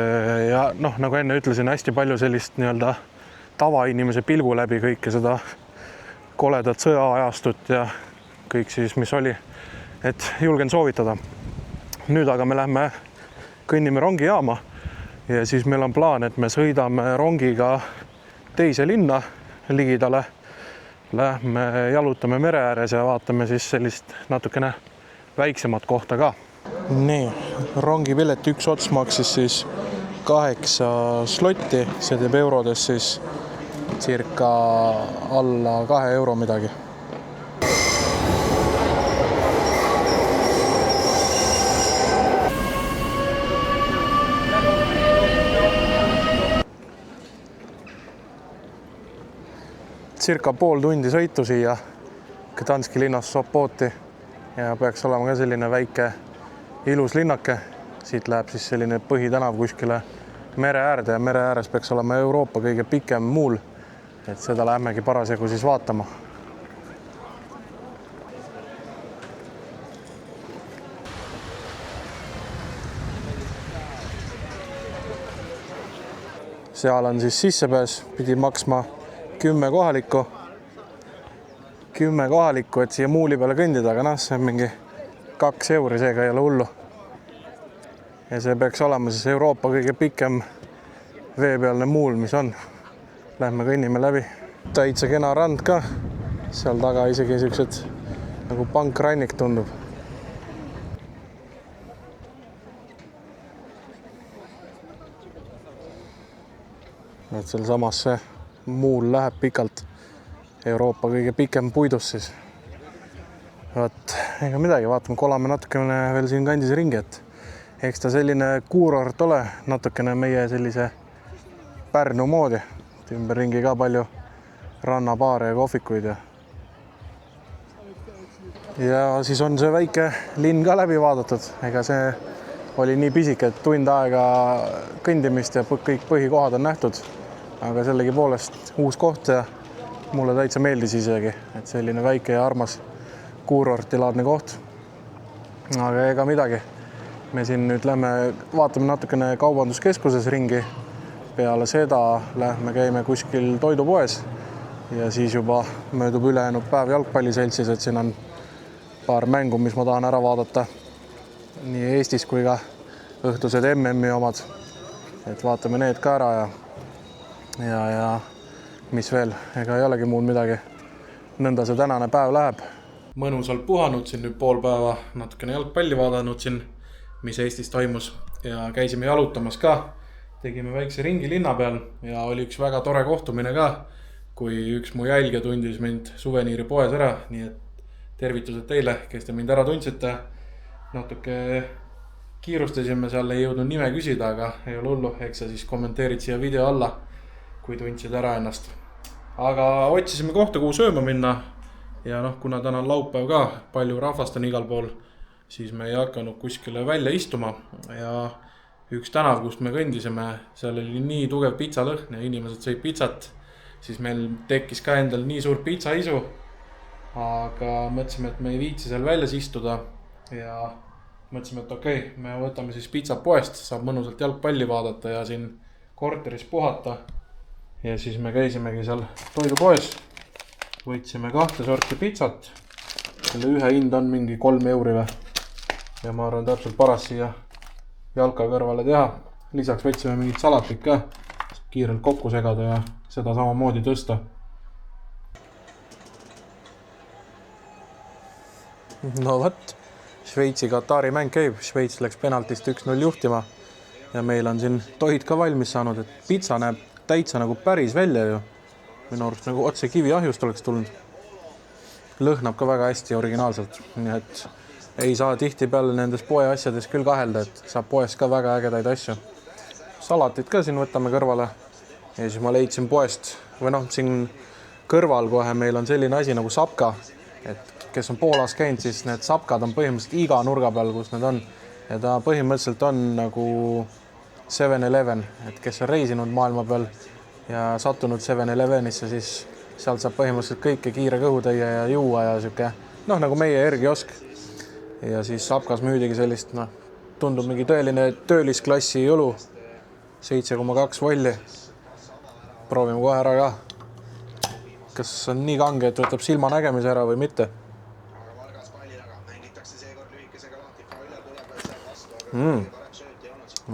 ja noh, nagu enne ütlesin, hästi palju sellist nii-öelda tavainimese pilgu läbi kõike seda koledat sõjaajastut ja kõik siis, mis oli. Et julgen soovitada. Nüüd aga me lähme kõnnime rongijaama ja siis meil on plaan, et me sõidame rongiga teise linna ligidale. Lähme jalutame mere ääres ja vaatame siis sellist natukene väiksemat kohta ka. Nii, rongipileti üks ots maksis siis 8 slotti, see teeb eurodes siis circa alla 2 euro midagi. Circa pool tundi sõitu siia Gdanski linnast Sopoti ja peaks olema ka selline väike ilus linnake. Siit läheb siis selline põhitanav kuskile mere äärde ja mere ääres peaks olema Euroopa kõige pikem muul. Et seda lähmegi parasjagu siis vaatama. Seal on siis sissepääs, pidi maksma 10 kohalikku, et siia muuli peale kõndida, aga noh, see on mingi 2 euri, seega ei ole hullu. Ja see peaks olema siis Euroopa kõige pikem veepealne muul, mis on. Lähme kõnnime läbi. Täitsa kena rand ka. Seal taga isegi sellised nagu pankrannik tundub. Et seal samas see muul läheb pikalt. Euroopa kõige pikem puidus siis. Vaat, ega midagi, vaatame, kolame natukene veel siin kandis ringi, et eks ta selline kuurort ole, natukene meie sellise Pärnu moodi. Ümber ringi ka palju rannabaare ja kohvikuid. Ja siis on see väike linn ka läbi vaadatud. Ega see oli nii pisik, et tund aega kõndimist ja kõik põhikohad on nähtud. Aga sellegi poolest uus koht ja mulle täitsa meeldis isegi, et selline väike ja armas kuurortilaadne koht. Aga ega midagi. Me siin nüüd lähme, vaatame natukene kaubanduskeskuses ringi. Peale seda lähme käime kuskil toidupoes ja siis juba möödub ülejäänud päev jalgpalliseltsis, et siin on paar mängu, mis ma tahan ära vaadata. Nii Eestis kui ka õhtused MM-i omad. Et vaatame need ka ära ja mis veel, ega ei olegi muud midagi. Nõnda see tänane päev läheb. Mõnusalt puhanud siin nüüd pool päeva, natukene jalgpalli vaadanud siin, mis Eestis toimus ja käisime jalutamas ka. Tegime väikse ringi linna peal ja oli üks väga tore kohtumine ka, kui üks mu jälgija tundis mind suveniiri poes ära, nii et tervitused teile, kes te mind ära tundsite. Natuke kiirustasime, seal ei jõudnud nime küsida, aga ei ole hullu, eks sa siis kommenteerid siia video alla, kui tundsid ära ennast. Aga otsisime kohta, kuhu sööma minna ja kuna täna on laupäev ka, palju rahvast on igal pool, siis me ei hakanud kuskile välja istuma ja üks tänav, kust me kõndisime, seal oli nii tugev pitsalõhn ja inimesed sõid pitsat, siis meil tekkis ka endal nii suur pitsaisu, aga mõtlesime, et me ei viitsi seal väljas istuda ja mõtlesime, et okei, me võtame siis pitsat poest, saab mõnusalt jalgpalli vaadata ja siin korteris puhata. Ja siis me käisimegi seal toidupoes, võtsime 2 sorti pitsat, selle ühe hind on mingi 3 euri või ja ma arvan täpselt paras siia jalka kõrvale teha. Lisaks võtsime mingit salatit ka, kiirelt kokku segada ja seda samamoodi tõsta. No võt, Šveitsi-Katari mäng käib, Šveits läks penaltist 1-0 juhtima ja meil on siin toit ka valmis saanud, et pitsa näeb täitsa nagu päris välja ju. Minu arust nagu otse kiviahjust oleks tulnud. Lõhnab ka väga hästi originaalselt, nii et ei saa tihti peale nendes poe asjades küll kahelda, et saab poest ka väga ägedaid asju. Salatit ka siin võtame kõrvale ja siis ma leidsin poest või siin kõrval kohe meil on selline asi nagu sapka, et kes on Poolas käinud, siis need sapkad on põhimõtteliselt iga nurga peal, kus need on ja ta põhimõtteliselt on nagu 7-Eleven, et kes on reisinud maailma peal ja sattunud 7-Elevenisse, siis sealt saab põhimõtteliselt kõike kiire kõhutäie ja juua ja siuke, nagu meie ergiosk. Ja siis sapkas müüdigi sellist, tundub mingi tõeline töölisklassi õlu, 7,2 volli. Proovime kohe ära ka. Kas on nii kange, et võtab silma nägemise ära või mitte?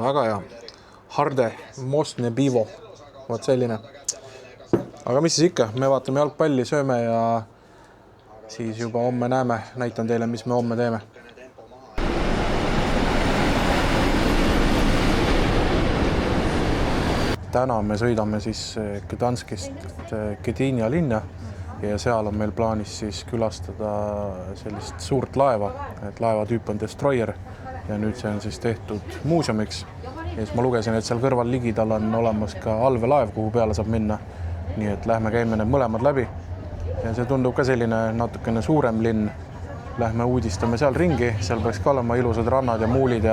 Väga hea. Harde, mostne pivo. Vaat selline. Aga mis siis ikka? Me vaatame jalgpalli, sööme ja siis juba homme näeme. Näitan teile, mis me homme teeme. Täna me sõidame siis Gdanskist Gdynia linna ja seal on meil plaanis siis külastada sellist suurt laeva, et laevatüüp on Destroyer ja nüüd see on siis tehtud muuseumiks. Ja siis ma lugesin, et seal kõrval ligidal on olemas ka allveelaev, kuhu peale saab minna. Nii et lähme käime need mõlemad läbi ja see tundub ka selline natukene suurem linn. Lähme uudistame seal ringi, seal peaks ka olema ilusad rannad ja muulid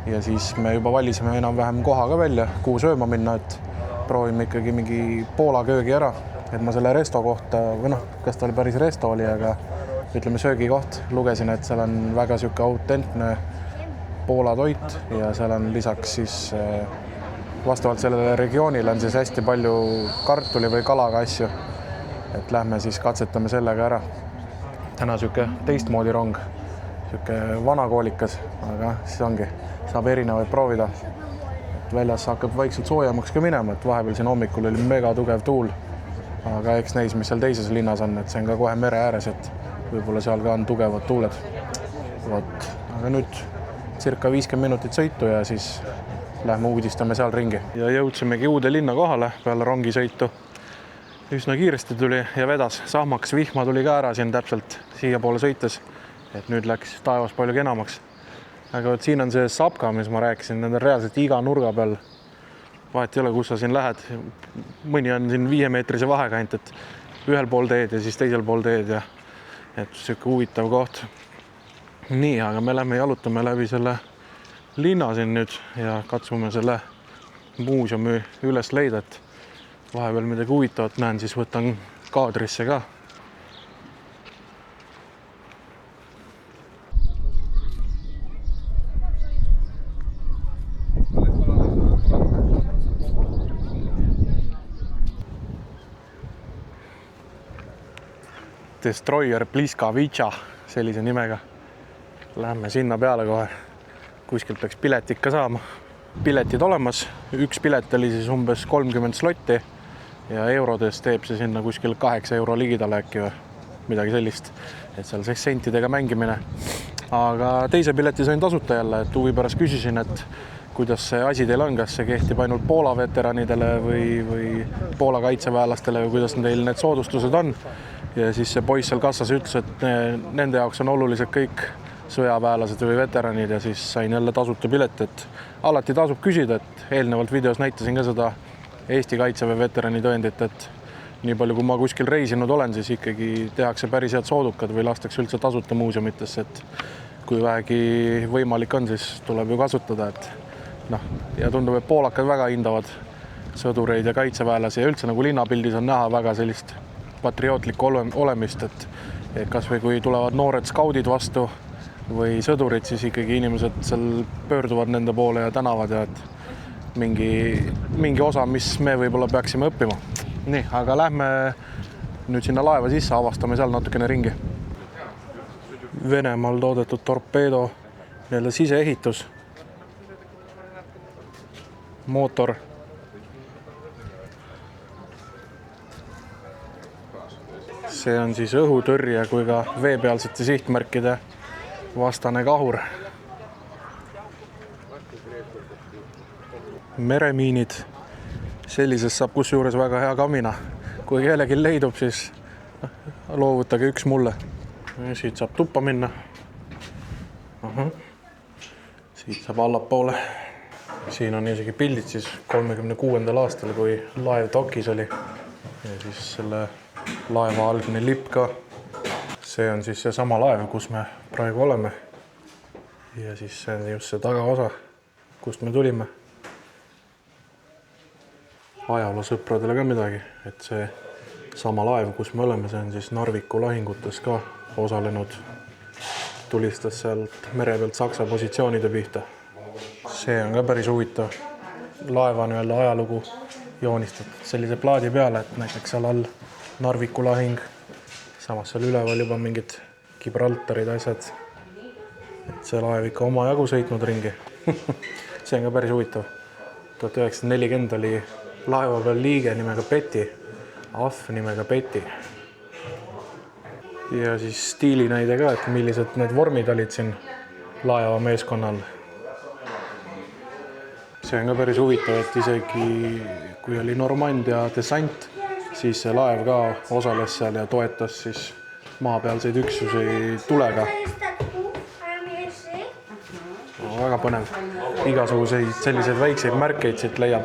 ja siis me juba valisime enam-vähem koha ka välja, kuhu sööma minna, et proovime ikkagi mingi Poola köögi ära, et ma selle resto kohta, kas ta oli päris resto oli, aga ütleme söögikoht, lugesin, et seal on väga siuke autentne Poola toit ja seal on lisaks siis vastavalt sellele regioonile on siis hästi palju kartuli või kalaga asju. Et lähme siis katsetame sellega ära. Täna siuke teistmoodi rong, siuke vanakoolikas, aga siis ongi, saab erinevaid proovida. Väljas hakkab vaikselt soojemaks ka minema, et vahepeal siin hommikul oli mega tugev tuul, aga eks näis, mis seal teises linnas on, et see on ka kohe mere ääres, et võib-olla seal ka on tugevad tuuled. Vot. Aga nüüd circa 50 minutit sõitu ja siis lähme uudistame seal ringi. Ja jõudsimegi uude linna kohale peale rongisõitu. Üsna kiiresti tuli ja vedas, sahmaks vihma tuli ka ära siin täpselt siia poole sõites, et nüüd läks taevas palju kenamaks. Aga võt, siin on see sapka, mis ma rääkisin, need on reaalselt iga nurga peal. Vahet ei ole, kus sa siin lähed. Mõni on siin 5-meetrise vahekant, et ühel pool teed ja siis teisel pool teed ja et siuke huvitav koht. Nii, aga me lähme jalutame läbi selle linna siin nüüd ja katsume selle muuseumi üles leida, et vahepeal midagi huvitavat näen, siis võtan kaadrisse ka. Destroyer Pliskavitša, sellise nimega. Lähme sinna peale kohe. Kuskilt peaks piletit ka saama. Piletid olemas. Üks pilet oli siis umbes 30 slotti ja eurodes teeb see sinna kuskil 8 euro ligidale äkki või midagi sellist. Et seal 6 sentidega mängimine. Aga teise pileti sain tasuta jälle, et huvi pärast küsisin, et kuidas see asi teil on, kas see kehtib ainult Poola veteranidele või Poola kaitseväelastele või kuidas teil need soodustused on. Ja siis see poiss seal kassas ütles, et nende jaoks on olulised kõik sõjaväelased või veteranid ja siis sain jälle tasuta pilet, et alati tasub küsida, et eelnevalt videos näitasin ka seda Eesti kaitseväe veterani tõendit, et nii palju, kui ma kuskil reisinud olen, siis ikkagi tehakse päris head soodukad või lastakse üldse tasuta muuseumitesse, et kui vähegi võimalik on, siis tuleb ju kasutada, et ja tundub, et poolakad väga hindavad sõdureid ja kaitseväelasi ja üldse nagu linnapildis on näha väga sellist patriootlikku olemist, et kas või kui tulevad noored skaudid vastu või sõdurid, siis ikkagi inimesed seal pöörduvad nende poole ja tänavad ja et mingi osa, mis me võib-olla peaksime õppima. Nii, aga lähme nüüd sinna laeva sisse, avastame seal natukene ringi. Venemaal toodetud torpeedo, nii-öelda siseehitus, mootor. See on siis õhutõrje kui ka veepealsete sihtmärkide vastane kahur. Meremiinid. Sellises saab kusjuures väga hea kamina. Kui kellelgi leidub, siis loovutage üks mulle. Ja siit saab tuppa minna. Siit saab allapoole. Siin on isegi pildid siis 36. aastal, kui laev dokis oli. Ja siis selle laeva algne lipp ka. See on siis see sama laev, kus me praegu oleme. Ja siis see on just see tagaosa, kust me tulime. Ajaloosõpradele ka midagi, et see sama laev, kus me oleme, see on siis Narviku lahingutes ka osalenud. Tulistas sealt mere pealt Saksa positsioonide pihta. See on ka päris huvitav. Laeva nii-öelda ajalugu joonistatud sellise plaadi peale, et näiteks seal all Narviku lahing, samas seal üleval juba mingid Gibraltarid asjad. Et see laev ikka oma jagu sõitnud ringi. See on ka päris huvitav. 1940 oli laeva peal liige nimega Betty, ahv nimega Betty. Ja siis stiilinäide ka, et millised need vormid olid siin laeva meeskonnal. See on ka päris huvitav, et isegi kui oli Normandia desant, siis see laev ka osales seal ja toetas siis maapealseid üksusi tulega. Väga põnev. Igasuguseid selliseid väikseid märkeid siit leiab.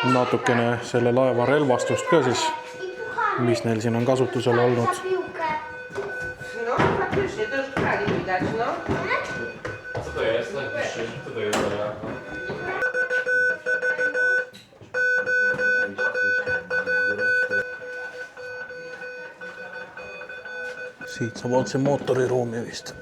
Natukene selle laeva relvastust ka siis, mis neil siin on kasutusel olnud. Siit saab otse mootoriruumi vist.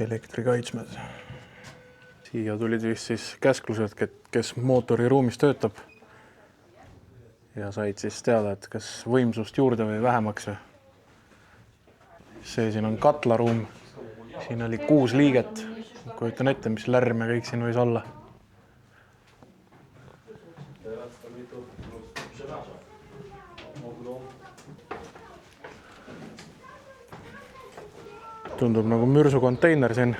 elektrikaitsmed. Siia tulid vist siis käsklused, kes mootoriruumis töötab. Ja said siis teada, et kas võimsust juurde või vähemaks. See siin on katlaruum. Siin oli 6 liiget. Kujutan ette, mis lärm ja kõik siin võis olla. Tundub nagu mürsukonteiner siin.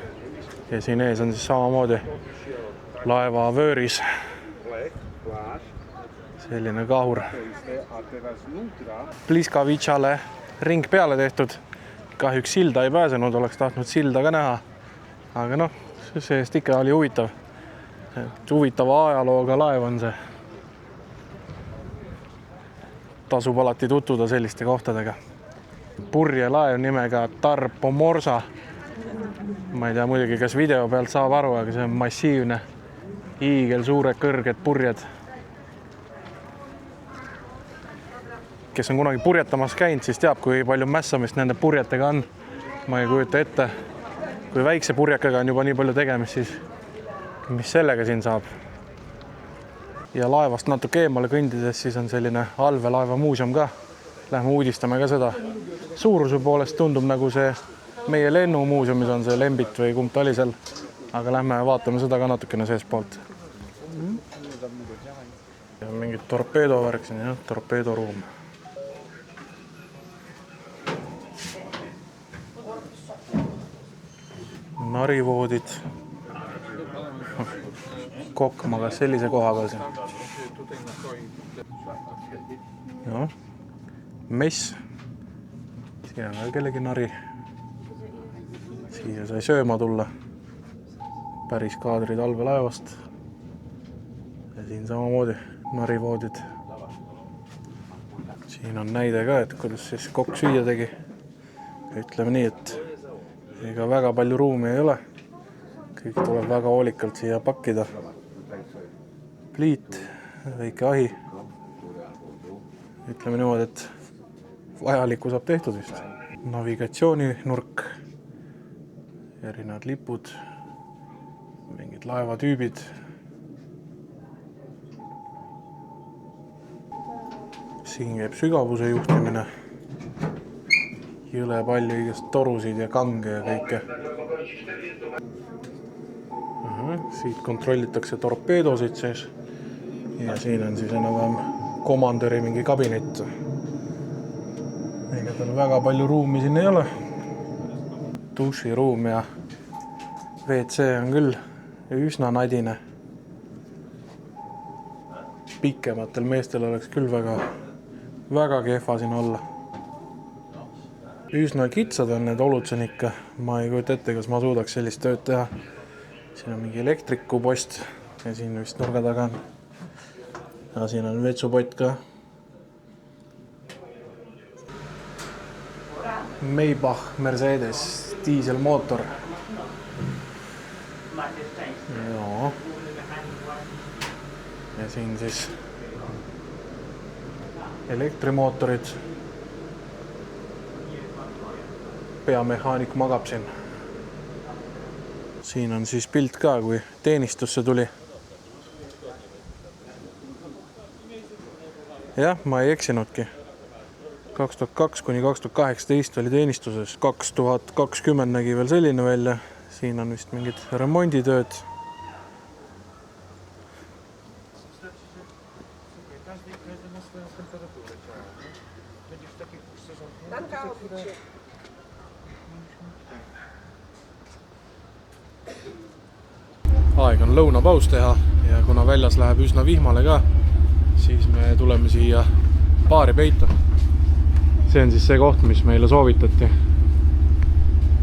Ja siin ees on siis samamoodi laeva vööris. Selline kahur. Pliskavitšale ring peale tehtud. Kahjuks silda ei pääsenud, oleks tahtnud silda ka näha. Aga noh, seest ikka oli huvitav. Huvitava ajalooga laev on see. Tasub alati tutvuda selliste kohtadega. Purjelaev nimega Tarpomorsa. Ma ei tea muidugi, kas video pealt saab aru, aga see on massiivne. Hiigel suured kõrged purjed. Kes on kunagi purjetamas käinud, siis teab, kui palju mässamist nende purjetega on. Ma ei kujuta ette, kui väikse purjekaga on juba nii palju tegemist, siis mis sellega siin saab. Ja laevast natuke eemale kõndides siis on selline allveelaeva muuseum ka. Lähme uudistame ka seda. Suuruse poolest tundub nagu see meie lennumuuseumis on see Lembit või kumb ta oli seal. Aga lähme vaatame seda ka natukene sees poolt. Ja mingid torpeedovärk siin, jah, torpeedoruum. Narivoodid. Kokk magas sellise koha peal siin. Ja. Mess. Siin on veel kellegi nari. Siia sai sööma tulla. Päris kaadrid allveelaevast. Ja siin samamoodi narivoodid. Siin on näide ka, et kuidas siis kokk süüa tegi. Ütleme nii, et ega väga palju ruumi ei ole. Kõik tuleb väga hoolikalt siia pakkida. Pliit, väike ahi. Ütleme niimoodi, et vajalikku saab tehtud vist. Navigatsiooninurk, erinevad lipud, mingid laevatüübid. Siin käib sügavuse juhtimine. Jõle palju igast torusid ja kange ja kõike. Siit kontrollitakse torpeedosid sees. Ja siin on siis enam komandöri mingi kabinet. Ega tal väga palju ruumi siin ei ole. Duširuum ja WC on küll üsna nadine. Pikematel meestel oleks küll väga kehva siin olla. Üsna kitsad on need olud siin ikka. Ma ei kujuta ette, kas ma suudaks sellist tööd teha. Siin on mingi elektrikupost ja siin vist nurga taga on. Ja siin on vetsupott ka. Maybach Mercedes diiselmootor. Ja. Ja siin siis elektrimootorid. Peamehaanik magab siin. Siin on siis pilt ka, kui teenistusse tuli. Jah, ma ei eksinudki. 2002 kuni 2018 oli teenistuses. 2020 nägi veel selline välja. Siin on vist mingid remonditööd. Aeg on lõunapaus teha ja kuna väljas läheb üsna vihmale ka, siis me tuleme siia baari peitu. See on siis see koht, mis meile soovitati.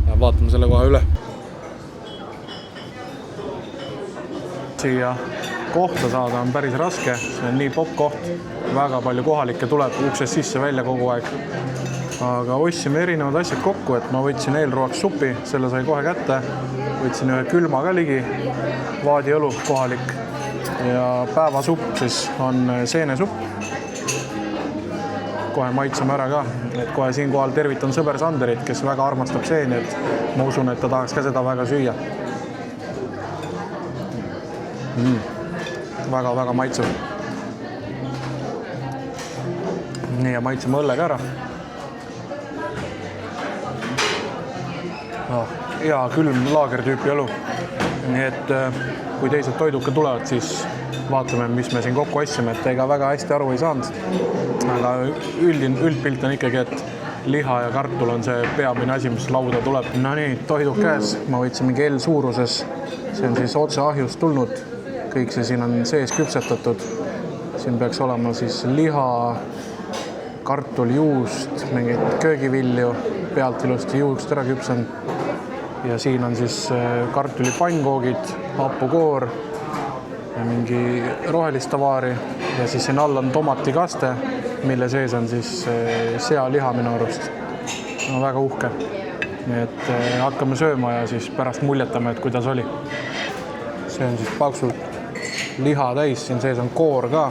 Ja vaatame selle koha üle. Siia kohta saada on päris raske. See on nii popp koht. Väga palju kohalikke tuleb uksest sisse välja kogu aeg. Aga ostsime erinevad asjad kokku, et ma võtsin eelruoaks supi, selle sai kohe kätte. Võtsin ühe külma ka ligi, vaadiõlu kohalik. Ja päevasupp siis on seenesupp. kohe maitseme ära ka, et kohe siinkohal tervitan sõber Sanderit, kes väga armastab seeni, et ma usun, et ta tahaks ka seda väga süüa. Väga-väga maitseb. Nii, ja maitseme õlle ka ära. Hea külm laagertüüpi õlu. Nii et kui teised toidukad tulevad, siis vaatame, mis me siin kokku asjame, et ega väga hästi aru ei saanud. Aga üldpilt on ikkagi, et liha ja kartul on see peamine asi, mis lauda tuleb. No nii, toidud käes. Ma võtsin mingi L suuruses. See on siis otse ahjust tulnud. Kõik see siin on sees küpsetatud. Siin peaks olema siis liha, kartul, juust, mingid köögivilju, pealt ilusti juust ära küpsen. Ja siin on siis kartulipannkoogid, hapukoor, mingi rohelist tavaari ja siis siin all on tomatikaste, mille sees on siis sealiha minu arust. No, väga uhke. Nii et hakkame sööma ja siis pärast muljetame, et kuidas oli. See on siis paksult liha täis, siin sees on koor ka,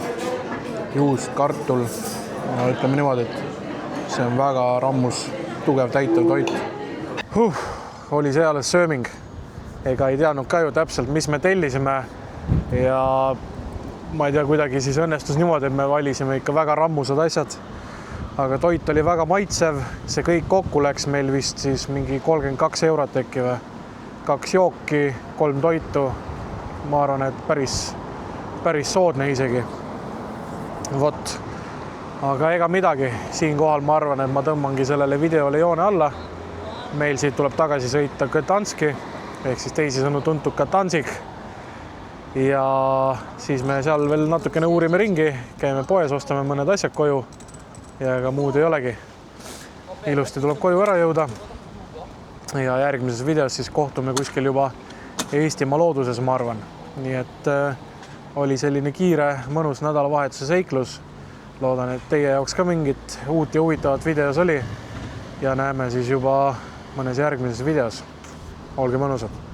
juust, kartul. Ja ütleme niimoodi, et see on väga rammus, tugev täitev toit. Oli see alles sööming. Ega ei teadnud ka ju täpselt, mis me tellisime ja ma ei tea, kuidagi siis õnnestus niimoodi, et me valisime ikka väga rammusad asjad. Aga toit oli väga maitsev, see kõik kokku läks meil vist siis mingi 32 eurot äkki või. 2 jooki, 3 toitu. Ma arvan, et päris soodne isegi. Vot. Aga ega midagi. Siinkohal ma arvan, et ma tõmbangi sellele videole joone alla. Meil siit tuleb tagasi sõita Gdanski, ehk siis teisisõnu tuntud Gdansik. Ja siis me seal veel natukene uurime ringi, käime poes, ostame mõned asjad koju ja ega muud ei olegi. Ilusti tuleb koju ära jõuda. Ja järgmises videos siis kohtume kuskil juba Eestimaa looduses, ma arvan. Nii et oli selline kiire, mõnus nädalavahetuse seiklus. Loodan, et teie jaoks ka mingit uut ja huvitavat videos oli. Ja näeme siis juba mõnes järgmises videos. Olge mõnusad!